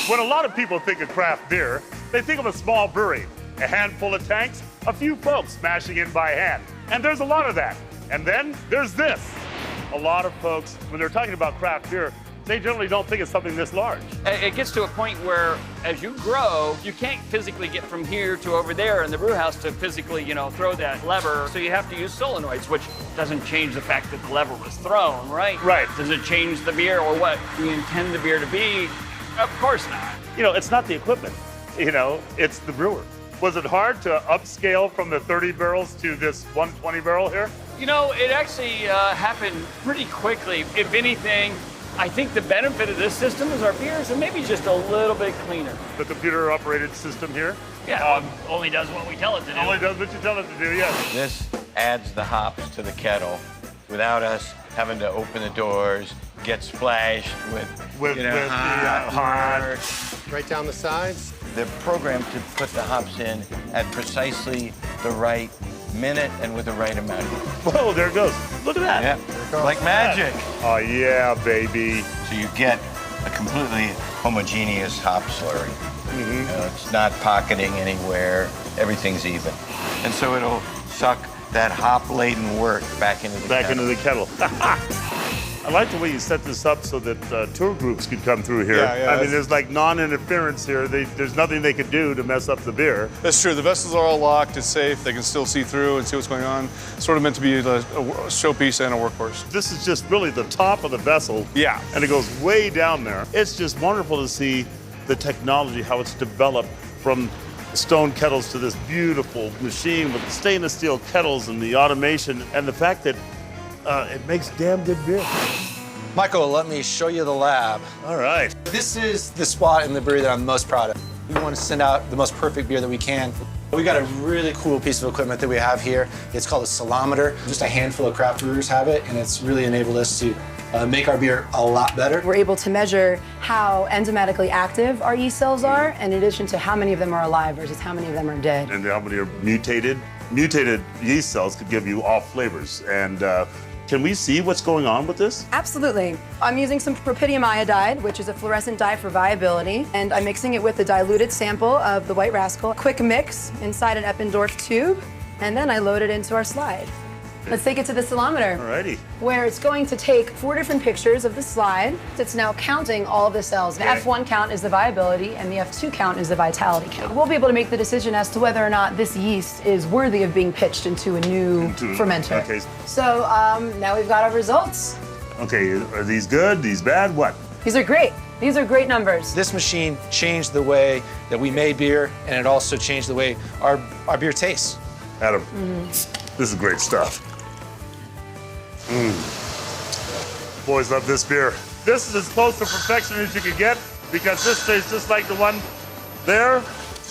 When a lot of people think of craft beer, they think of a small brewery, a handful of tanks, a few folks smashing in by hand. And there's a lot of that. And then there's this. A lot of folks, when they're talking about craft beer, they generally don't think it's something this large. It gets to a point where, as you grow, you can't physically get from here to over there in the brew house to physically, throw that lever. So you have to use solenoids, which doesn't change the fact that the lever was thrown, right? Right. Does it change the beer or what we intend the beer to be? Of course not. It's not the equipment, it's the brewer. Was it hard to upscale from the 30 barrels to this 120 barrel here? It actually happened pretty quickly. If anything, I think the benefit of this system is our beers are maybe just a little bit cleaner. The computer-operated system here? Yeah, only does what we tell it to do. Only does what you tell it to do, yes. This adds the hops to the kettle without us having to open the doors, get splashed with hot. Right down the sides. They're programmed to put the hops in at precisely the right minute and with the right amount. Whoa, there it goes. Look at that. Yeah, like magic. Oh, yeah, baby. So you get a completely homogeneous hop slurry. It's not pocketing anywhere. Everything's even. And so it'll suck that hop-laden work back into the kettle. I like the way you set this up so that tour groups could come through here. Yeah, I mean, there's like non-interference here. There's nothing they could do to mess up the beer. That's true. The vessels are all locked. It's safe. They can still see through and see what's going on. Sort of meant to be a showpiece and a workhorse. This is just really the top of the vessel. Yeah. And it goes way down there. It's just wonderful to see the technology, how it's developed from stone kettles to this beautiful machine with the stainless steel kettles and the automation and the fact that it makes damn good beer. Michael, let me show you the lab. All right. This is the spot in the brewery that I'm most proud of. We want to send out the most perfect beer that we can. We got a really cool piece of equipment that we have here. It's called a salometer. Just a handful of craft brewers have it, and it's really enabled us to make our beer a lot better. We're able to measure how enzymatically active our yeast cells are, in addition to how many of them are alive versus how many of them are dead. And how many are mutated? Mutated yeast cells could give you all flavors. And can we see what's going on with this? Absolutely. I'm using some propydium iodide, which is a fluorescent dye for viability, and I'm mixing it with a diluted sample of the White Rascal. Quick mix inside an Eppendorf tube, and then I load it into our slide. Let's take it to the salometer. Alrighty. Where it's going to take 4 different pictures of the slide. It's now counting all of the cells. The F1 count is the viability, and the F2 count is the vitality count. We'll be able to make the decision as to whether or not this yeast is worthy of being pitched into a new fermenter. Okay. So now we've got our results. Okay, are these good? These bad? What? These are great. These are great numbers. This machine changed the way that we made beer, and it also changed the way our beer tastes. Adam, this is great stuff. Boys love this beer. This is as close to perfection as you can get because this tastes just like the one there.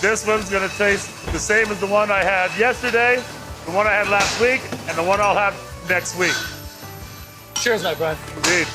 This one's gonna taste the same as the one I had yesterday, the one I had last week, and the one I'll have next week. Cheers, my friend. Indeed.